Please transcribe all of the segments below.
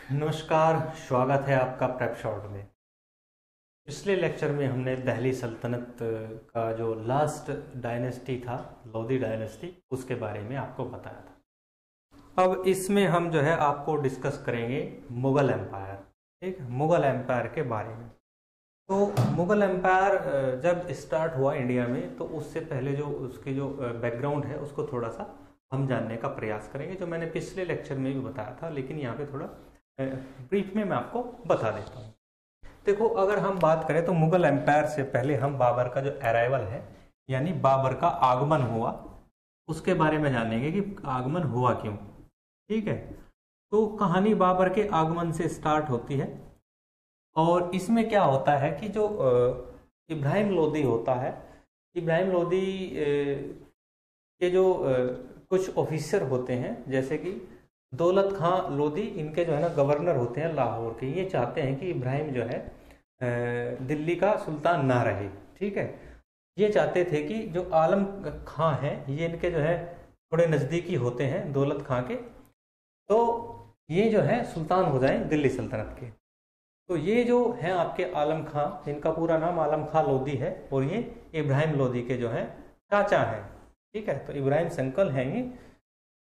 नमस्कार, स्वागत है आपका प्रेप शॉट में। पिछले लेक्चर में हमने दिल्ली सल्तनत का जो लास्ट डायनेस्टी था, लोधी डायनेस्टी, उसके बारे में आपको बताया था। अब इसमें हम जो है आपको डिस्कस करेंगे मुगल एम्पायर। ठीक है, मुगल एम्पायर के बारे में। तो मुगल एम्पायर जब स्टार्ट हुआ इंडिया में, तो उससे पहले जो उसकी जो बैकग्राउंड है उसको थोड़ा सा हम जानने का प्रयास करेंगे, जो मैंने पिछले लेक्चर में भी बताया था, लेकिन यहाँ पे थोड़ा ब्रीफ में मैं आपको बता देता हूँ। देखो, अगर हम बात करें तो मुगल एम्पायर से पहले हम बाबर का जो अराइवल है, यानी बाबर का आगमन हुआ, उसके बारे में जानेंगे कि आगमन हुआ क्यों। ठीक है, तो कहानी बाबर के आगमन से स्टार्ट होती है और इसमें क्या होता है कि जो इब्राहिम लोदी होता है, इब्राहिम लोदी के जो कुछ ऑफिसर होते हैं, जैसे कि दौलत खां लोदी, इनके जो है ना गवर्नर होते हैं लाहौर के, ये चाहते हैं कि इब्राहिम जो है दिल्ली का सुल्तान ना रहे। ठीक है, ये चाहते थे कि जो आलम खां हैं, ये इनके जो है थोड़े नज़दीकी होते हैं दौलत खां के, तो ये जो है सुल्तान हो जाएं दिल्ली सल्तनत के। तो ये जो है आपके आलम खां, इनका पूरा नाम आलम खां लोदी है और ये इब्राहिम लोदी के जो है चाचा हैं। ठीक है, तो इब्राहिम संकल हैं ये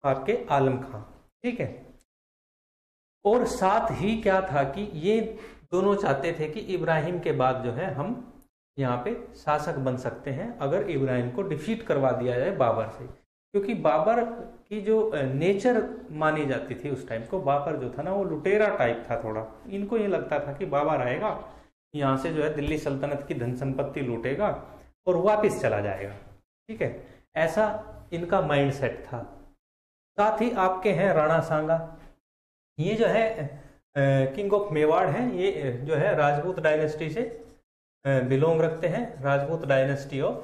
आपके आलम खां। ठीक है, और साथ ही क्या था कि ये दोनों चाहते थे कि इब्राहिम के बाद जो है हम यहाँ पे शासक बन सकते हैं अगर इब्राहिम को डिफीट करवा दिया जाए बाबर से, क्योंकि बाबर की जो नेचर मानी जाती थी उस टाइम को, बाबर जो था ना वो लुटेरा टाइप था थोड़ा। इनको ये लगता था कि बाबर आएगा, यहाँ से जो है दिल्ली सल्तनत की धन संपत्ति लूटेगा और वापिस चला जाएगा। ठीक है, ऐसा इनका माइंड सेट था। साथ ही आपके हैं राणा सांगा, ये जो है किंग ऑफ मेवाड़ है, ये जो है राजपूत डायनेस्टी से बिलोंग रखते हैं, राजपूत डायनेस्टी ऑफ।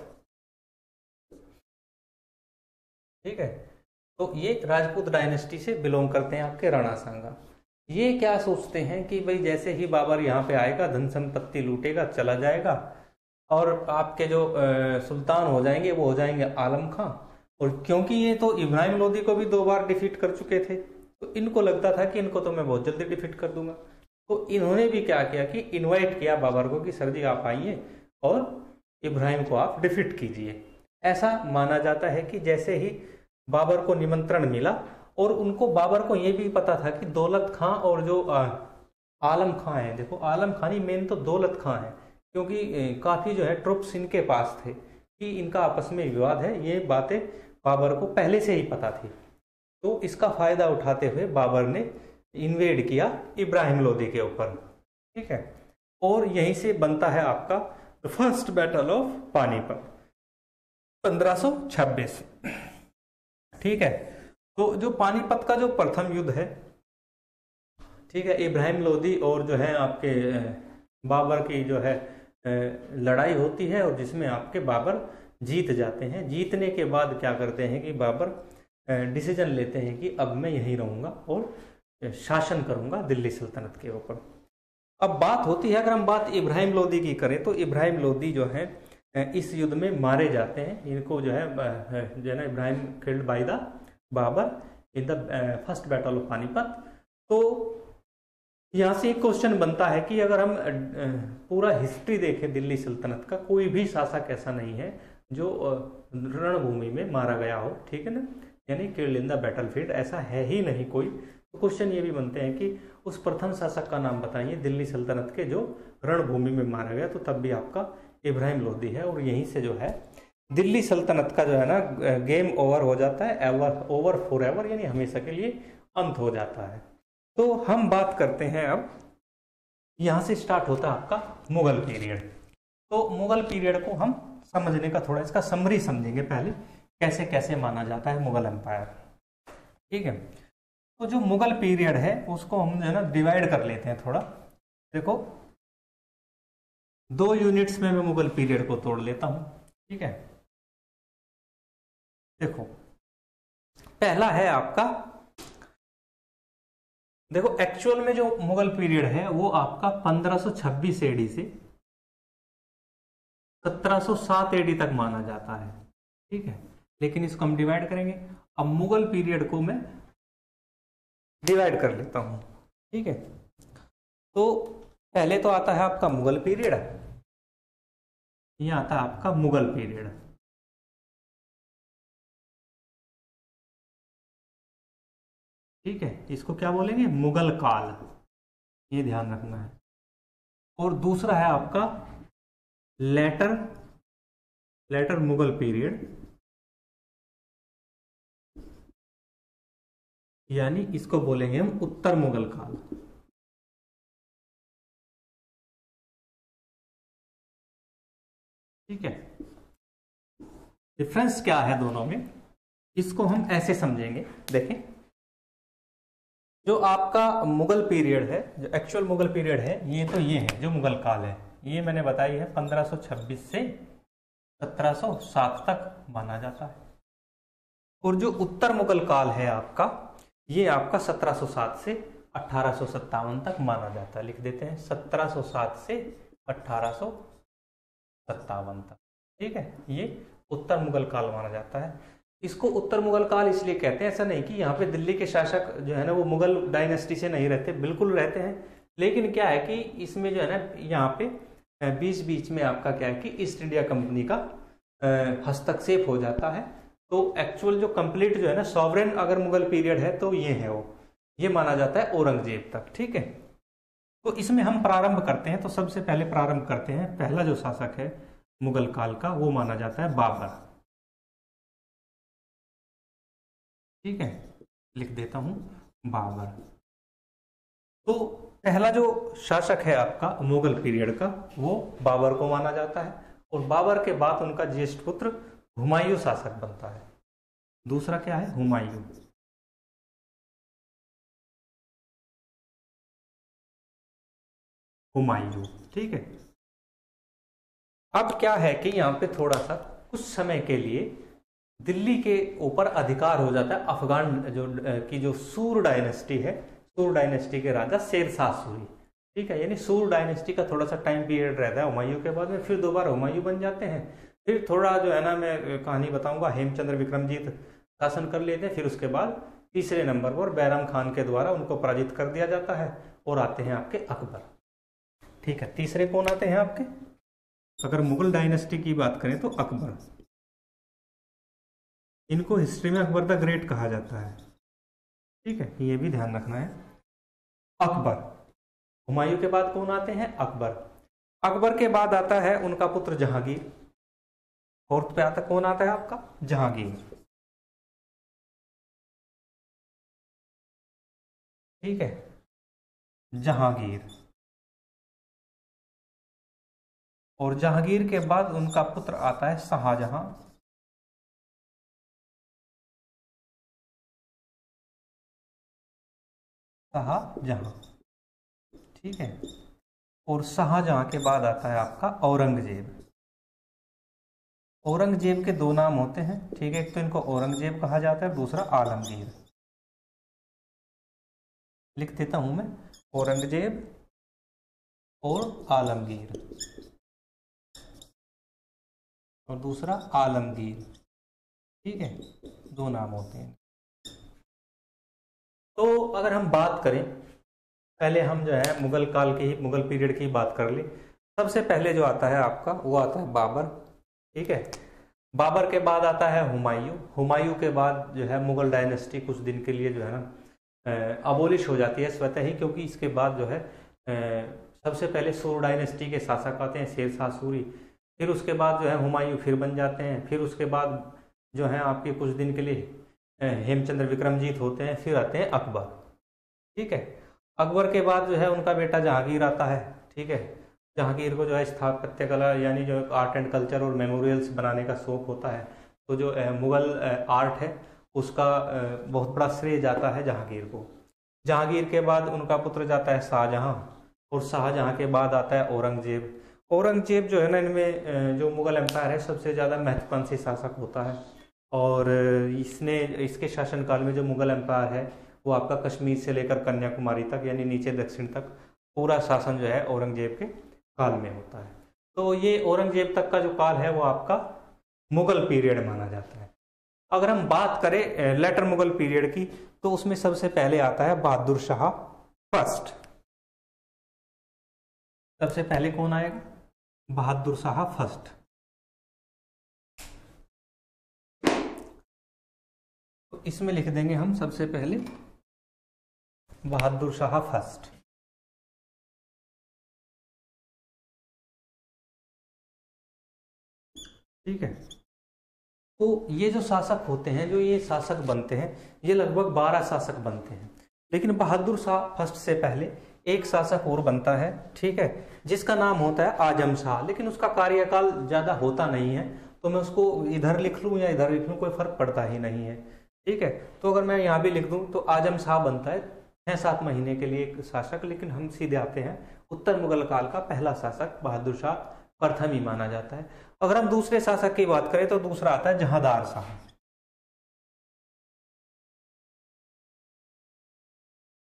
ठीक है, तो ये राजपूत डायनेस्टी से बिलोंग करते हैं आपके राणा सांगा। ये क्या सोचते हैं कि भाई जैसे ही बाबर यहाँ पे आएगा, धन संपत्ति लूटेगा, चला जाएगा और आपके जो सुल्तान हो जाएंगे वो हो जाएंगे आलम खां। और क्योंकि ये तो इब्राहिम लोदी को भी 2 बार डिफीट कर चुके थे, तो इनको लगता था कि इनको तो मैं बहुत जल्दी डिफीट कर दूंगा। तो इन्होंने भी क्या किया कि इनवाइट किया बाबर को कि सर जी आप आइए और इब्राहिम को आप डिफीट कीजिए। ऐसा माना जाता है कि जैसे ही बाबर को निमंत्रण मिला, और उनको बाबर को ये भी पता था कि दौलत खां और जो आलम खां है, देखो आलम खां नहीं, मेन तो दौलत खां है, क्योंकि काफी जो है ट्रुप्स इनके पास थे कि इनका आपस में विवाद है, ये बातें बाबर को पहले से ही पता थी। तो इसका फायदा उठाते हुए बाबर ने इन्वेड किया इब्राहिम लोदी के ऊपर। ठीक है, और यहीं से बनता है आपका फर्स्ट बैटल ऑफ पानीपत 1526। ठीक है, तो जो पानीपत का जो प्रथम युद्ध है, ठीक है, इब्राहिम लोदी और जो है आपके बाबर की जो है लड़ाई होती है, और जिसमें आपके बाबर जीत जाते हैं। जीतने के बाद क्या करते हैं कि बाबर डिसीजन लेते हैं कि अब मैं यहीं रहूंगा और शासन करूंगा दिल्ली सल्तनत के ऊपर। अब बात होती है, अगर हम बात इब्राहिम लोदी की करें, तो इब्राहिम लोदी जो है इस युद्ध में मारे जाते हैं। इनको जो है ना Ibrahim killed by the Babur in the first battle of Panipat. तो यहाँ से एक क्वेश्चन बनता है कि अगर हम पूरा हिस्ट्री देखें दिल्ली सल्तनत का, कोई भी शासक ऐसा नहीं है जो रणभूमि में मारा गया हो। ठीक है ना, यानी किल्ड इन द बैटलफील्ड, ऐसा है ही नहीं कोई। तो क्वेश्चन ये भी बनते हैं कि उस प्रथम शासक का नाम बताइए दिल्ली सल्तनत के जो रणभूमि में मारा गया, तो तब भी आपका इब्राहिम लोदी है। और यहीं से जो है दिल्ली सल्तनत का जो है ना गेम ओवर हो जाता है, एवर ओवर फॉर एवर, यानी हमेशा के लिए अंत हो जाता है। तो हम बात करते हैं, अब यहां से स्टार्ट होता है आपका मुगल पीरियड। तो मुगल पीरियड को हम समझने का थोड़ा इसका समरी समझेंगे पहले, कैसे कैसे माना जाता है मुगल एम्पायर। ठीक है, तो जो मुगल पीरियड है उसको हम जो है ना डिवाइड कर लेते हैं थोड़ा। देखो, 2 यूनिट्स में मैं मुगल पीरियड को तोड़ लेता हूं। ठीक है, देखो पहला है आपका, देखो एक्चुअल में जो मुगल पीरियड है वो आपका 1526 एडी से 1707 एडी तक माना जाता है। ठीक है, लेकिन इसको हम डिवाइड करेंगे। अब मुगल पीरियड को मैं डिवाइड कर लेता हूं। ठीक है, तो पहले तो आता है आपका मुगल पीरियड, ये आता है आपका मुगल पीरियड। ठीक है, इसको क्या बोलेंगे, मुगल काल, ये ध्यान रखना है। और दूसरा है आपका लेटर मुगल पीरियड, यानी इसको बोलेंगे हम उत्तर मुगल काल। ठीक है, डिफरेंस क्या है दोनों में, इसको हम ऐसे समझेंगे। देखें, जो आपका मुगल पीरियड है, जो एक्चुअल मुगल पीरियड है, ये तो ये है जो मुगल काल है, ये मैंने बताई है 1526 से 1707 तक माना जाता है। और जो उत्तर मुगल काल है आपका, ये आपका 1707 से 1857 तक माना जाता है। लिख देते हैं 1707 से 1857 तक। ठीक है, ये उत्तर मुगल काल माना जाता है। इसको उत्तर मुगल काल इसलिए कहते हैं, ऐसा नहीं कि यहाँ पे दिल्ली के शासक जो है ना वो मुगल डायनेस्टी से नहीं रहते, बिल्कुल रहते हैं, लेकिन क्या है कि इसमें जो है ना यहाँ पे बीच बीच में आपका क्या है कि ईस्ट इंडिया कंपनी का हस्तक्षेप हो जाता है। तो एक्चुअल जो कंप्लीट जो है ना सॉवरेन अगर मुगल पीरियड है तो ये है, वो ये माना जाता है औरंगजेब तक। ठीक है, तो इसमें हम प्रारंभ करते हैं, तो सबसे पहले प्रारंभ करते हैं, पहला जो शासक है मुगल काल का वो माना जाता है बाबर। ठीक है, लिख देता हूं बाबर। तो पहला जो शासक है आपका मुगल पीरियड का वो बाबर को माना जाता है, और बाबर के बाद उनका ज्येष्ठ पुत्र हुमायूं शासक बनता है। दूसरा क्या है, हुमायूं। हुमायूं, ठीक है। अब क्या है कि यहाँ पे थोड़ा सा कुछ समय के लिए दिल्ली के ऊपर अधिकार हो जाता है अफगान जो सूर डायनेस्टी है, सूर डायनेस्टी के राजा शेरशाह सूरी। ठीक है, यानी सूर डायनेस्टी का थोड़ा सा टाइम पीरियड रहता है हुमायूं के बाद में, फिर दोबारा हुमायूं बन जाते हैं। फिर थोड़ा जो है ना मैं कहानी बताऊंगा, हेमचंद्र विक्रमजीत शासन कर लेते हैं, फिर उसके बाद तीसरे नंबर पर बैराम खान के द्वारा उनको पराजित कर दिया जाता है, और आते हैं आपके अकबर। ठीक है, तीसरे कौन आते हैं आपके, अगर मुगल डायनेस्टी की बात करें तो अकबर। इनको हिस्ट्री में अकबर द ग्रेट कहा जाता है। ठीक है, ये भी ध्यान रखना है। अकबर, हुमायूं के बाद कौन आते हैं, अकबर। अकबर के बाद आता है उनका पुत्र जहांगीर। फोर्थ पे आता कौन आता है आपका, जहांगीर। ठीक है, जहांगीर। और जहांगीर के बाद उनका पुत्र आता है शाहजहां। शाहजहां, ठीक है। और शाहजहां के बाद आता है आपका औरंगजेब। औरंगजेब के दो नाम होते हैं, ठीक है, एक तो इनको औरंगजेब कहा जाता है, दूसरा आलमगीर। लिख देता हूं मैं, औरंगजेब और आलमगीर, और दूसरा आलमगीर। ठीक है, दो नाम होते हैं। तो अगर हम बात करें, पहले हम जो है मुगल काल की, मुगल पीरियड की बात कर ले। सबसे पहले जो आता है आपका वो आता है बाबर। ठीक है, बाबर के बाद आता है हुमायूं। हुमायूं के बाद जो है मुगल डायनेस्टी कुछ दिन के लिए जो है ना अबोलिश हो जाती है स्वतः ही, क्योंकि इसके बाद जो है सबसे पहले सूर डायनेस्टी के शासक आते हैं, शेरशाह सूरी। फिर उसके बाद जो है हुमायूं फिर बन जाते हैं। फिर उसके बाद जो है आपके कुछ दिन के लिए हेमचंद्र विक्रमजीत होते हैं। फिर आते हैं अकबर। ठीक है, अकबर के बाद जो है उनका बेटा जहांगीर आता है। ठीक है, जहांगीर को जो है स्थापत्य कला यानी जो आर्ट एंड कल्चर और मेमोरियल्स बनाने का शौक होता है, तो जो मुगल आर्ट है उसका बहुत बड़ा श्रेय जाता है जहांगीर को। जहांगीर के बाद उनका पुत्र जाता है शाहजहां, और शाहजहां के बाद आता है औरंगजेब। औरंगजेब जो है ना इनमें जो मुगल एम्पायर है सबसे ज़्यादा महत्वाकांक्षी शासक होता है, और इसके शासनकाल में जो मुगल एम्पायर है वो आपका कश्मीर से लेकर कन्याकुमारी तक यानी नीचे दक्षिण तक पूरा शासन जो है औरंगजेब के काल में होता है। तो ये औरंगजेब तक का जो काल है वो आपका मुगल पीरियड माना जाता है। अगर हम बात करें लेटर मुगल पीरियड की, तो उसमें सबसे पहले आता है बहादुर शाह फर्स्ट। सबसे पहले कौन आएगा? बहादुर शाह फर्स्ट। तो इसमें लिख देंगे हम सबसे पहले बहादुर शाह फर्स्ट। ठीक है। तो ये जो शासक होते हैं, जो ये शासक बनते हैं, ये लगभग 12 शासक बनते हैं। लेकिन बहादुर शाह फर्स्ट से पहले एक शासक और बनता है, ठीक है, जिसका नाम होता है आजम शाह। लेकिन उसका कार्यकाल ज्यादा होता नहीं है, तो मैं उसको इधर लिख लूं या इधर लिख लूं कोई फर्क पड़ता ही नहीं है। ठीक है। तो अगर मैं यहाँ भी लिख दूं तो आजम शाह बनता है 6-7 महीने के लिए एक शासक। लेकिन हम सीधे आते हैं, उत्तर मुगल काल का पहला शासक बहादुर शाह प्रथम ही माना जाता है। अगर हम दूसरे शासक की बात करें तो दूसरा आता है जहांदार शाह।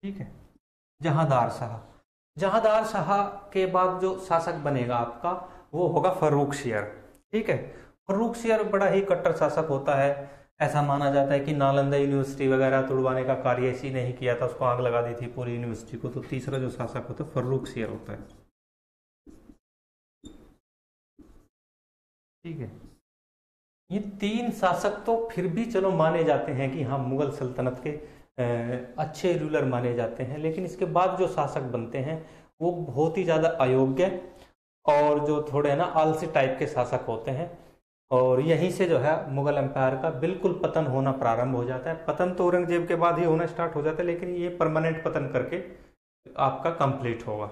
ठीक है, जहांदार शाह। जहांदार शाह के बाद जो शासक बनेगा आपका वो होगा फर्रुखशियर। ठीक है। फर्रुखशियर बड़ा ही कट्टर शासक होता है। ऐसा माना जाता है कि नालंदा यूनिवर्सिटी वगैरह तुड़वाने का कार्य इसी ने ही किया था, उसको आग लगा दी थी पूरी यूनिवर्सिटी को। तो तीसरा जो शासक होता है फर्रुखशियर होता है। ठीक है। ये 3 शासक तो फिर भी चलो माने जाते हैं कि हाँ मुगल सल्तनत के अच्छे रूलर माने जाते हैं। लेकिन इसके बाद जो शासक बनते हैं वो बहुत ही ज्यादा अयोग्य और जो थोड़े ना आलसी टाइप के शासक होते हैं। और यहीं से जो है मुगल एम्पायर का बिल्कुल पतन होना प्रारंभ हो जाता है। पतन तो औरंगजेब के बाद ही होना स्टार्ट हो जाता है, लेकिन ये परमानेंट पतन करके आपका कंप्लीट होगा।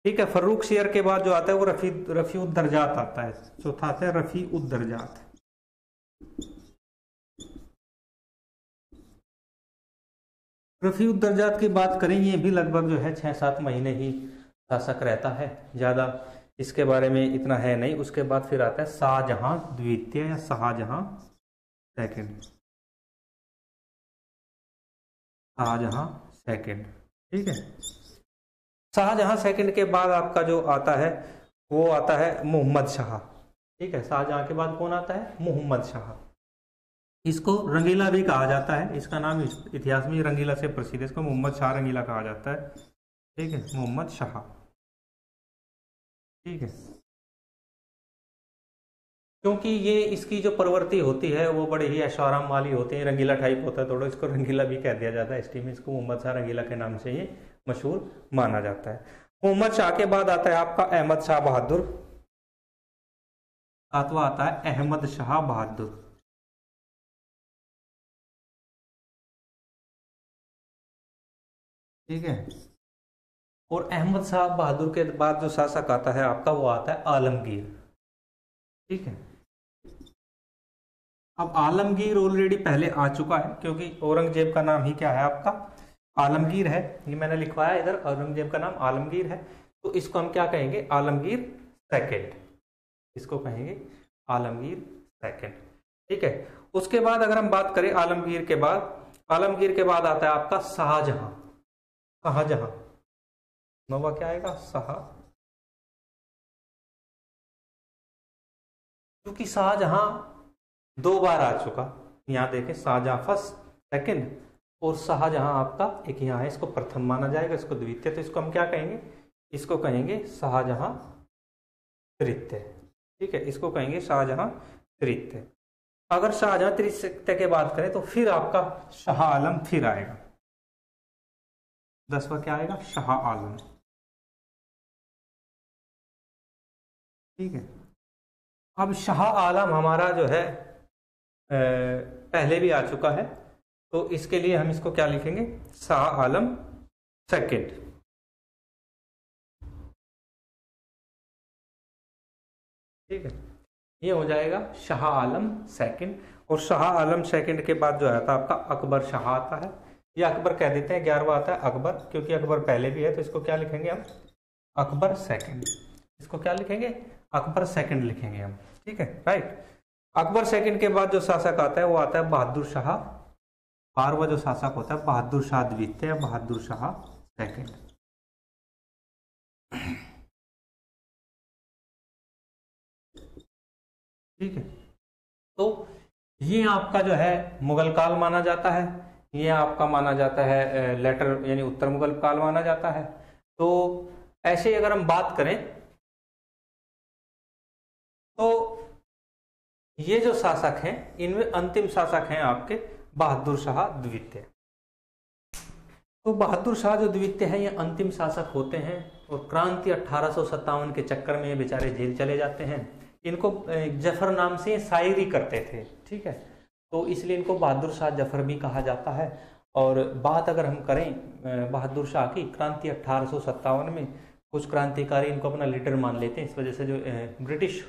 ठीक है। फर्रुखशियर के बाद जो आता है वो रफी उद दरजात आता है। चौथा आता है रफी उद दरजात। रफी उद दरजात की बात करें, ये भी लगभग जो है 6-7 महीने ही शासक रहता है, ज्यादा इसके बारे में इतना है नहीं। उसके बाद फिर आता है शाहजहां द्वितीय या शाहजहां सेकंड। शाहजहां सेकंड। ठीक है। शाहजहां सेकंड के बाद आपका जो आता है वो आता है मोहम्मद शाह। ठीक है। शाहजहां के बाद कौन आता है? मोहम्मद शाह। इसको रंगीला भी कहा जाता है, इसका नाम इतिहास में रंगीला से प्रसिद्ध है। इसको मोहम्मद शाह रंगीला कहा जाता है। ठीक है, मोहम्मद शाह। ठीक है। क्योंकि ये इसकी जो प्रवृत्ति होती है वो बड़े ही ऐशोआराम वाली होती है, रंगीला टाइप होता है थोड़ा, इसको रंगीला भी कह दिया जाता है। इस टीम इसको मोहम्मद शाह रंगीला के नाम से ही मशहूर माना जाता है। मोहम्मद शाह के बाद आता है आपका अहमद शाह बहादुर। सातवां आता है अहमद शाह बहादुर। ठीक है। और अहमद शाह बहादुर के बाद जो शासक आता है आपका वो आता है आलमगीर। ठीक है। अब आलमगीर ऑलरेडी पहले आ चुका है, क्योंकि औरंगजेब का नाम ही क्या है आपका? आलमगीर है। ये मैंने लिखवाया इधर, औरंगजेब का नाम आलमगीर है। तो इसको हम क्या कहेंगे? आलमगीर सेकंड। इसको कहेंगे आलमगीर सेकंड। ठीक है। उसके बाद अगर हम बात करें आलमगीर के बाद, आलमगीर के बाद आता है आपका शाहजहां। शाहजहां नौवा क्या आएगा? शाह। क्योंकि शाहजहां 2 बार आ चुका, यहां देखें शाहजहां फर्स्ट सेकंड, और शाहजहां आपका एक यहाँ है, इसको प्रथम माना जाएगा, इसको द्वितीय। तो इसको हम क्या कहेंगे? इसको कहेंगे शाहजहां तृतीय। ठीक है, इसको कहेंगे शाहजहां तृतीय। अगर शाहजहां तृतीय के बात करें तो फिर आपका शाह आलम फिर आएगा। 10वां क्या आएगा? शाह आलम। ठीक है। अब शाह आलम हमारा जो है पहले भी आ चुका है, तो इसके लिए हम इसको क्या लिखेंगे? शाह आलम सेकंड। ठीक है, ये हो जाएगा शाह आलम सेकंड। और शाह आलम सेकंड के बाद जो आता है आपका अकबर शाह आता है, या अकबर कह देते हैं, 11वां आता है अकबर, क्योंकि अकबर पहले भी है। तो इसको क्या लिखेंगे हम? अकबर सेकंड। इसको क्या लिखेंगे? अकबर सेकंड लिखेंगे हम। ठीक है, राइट। अकबर सेकंड के बाद जो शासक आता है वो आता है बहादुर शाह। 12वां जो शासक होता है बहादुर शाह द्वितीय, बहादुर शाह सेकंड। ठीक है। तो ये आपका जो है मुगल काल माना जाता है। ये आपका माना जाता है लेटर यानी उत्तर मुगल काल माना जाता है। तो ऐसे अगर हम बात करें तो ये जो शासक हैं इनमें अंतिम शासक हैं आपके बहादुर शाह द्वितीय। तो बहादुर शाह जो द्वितीय है ये अंतिम शासक होते हैं और क्रांति 1857 के चक्कर में ये बेचारे जेल चले जाते हैं। इनको जफर नाम से शायरी करते थे, ठीक है, तो इसलिए इनको बहादुर शाह जफर भी कहा जाता है। और बात अगर हम करें बहादुर शाह की, क्रांति 1857 में कुछ क्रांतिकारी इनको अपना लीडर मान लेते हैं, इस वजह से जो ब्रिटिश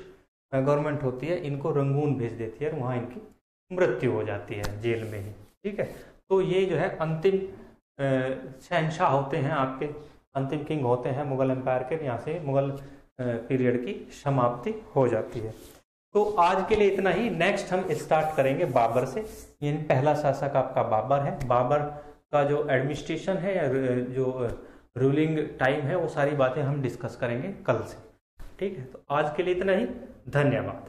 गवर्नमेंट होती है इनको रंगून भेज देती है और वहाँ इनकी मृत्यु हो जाती है जेल में ही, ठीक है। तो ये जो है अंतिम शहनशाह होते हैं आपके, अंतिम किंग होते हैं मुगल एम्पायर के। यहाँ से मुगल पीरियड की समाप्ति हो जाती है। तो आज के लिए इतना ही। नेक्स्ट हम स्टार्ट करेंगे बाबर से। यानी पहला शासक आपका बाबर है। बाबर का जो एडमिनिस्ट्रेशन है या जो रूलिंग टाइम है वो सारी बातें हम डिस्कस करेंगे कल से, ठीक है। तो आज के लिए इतना ही, धन्यवाद।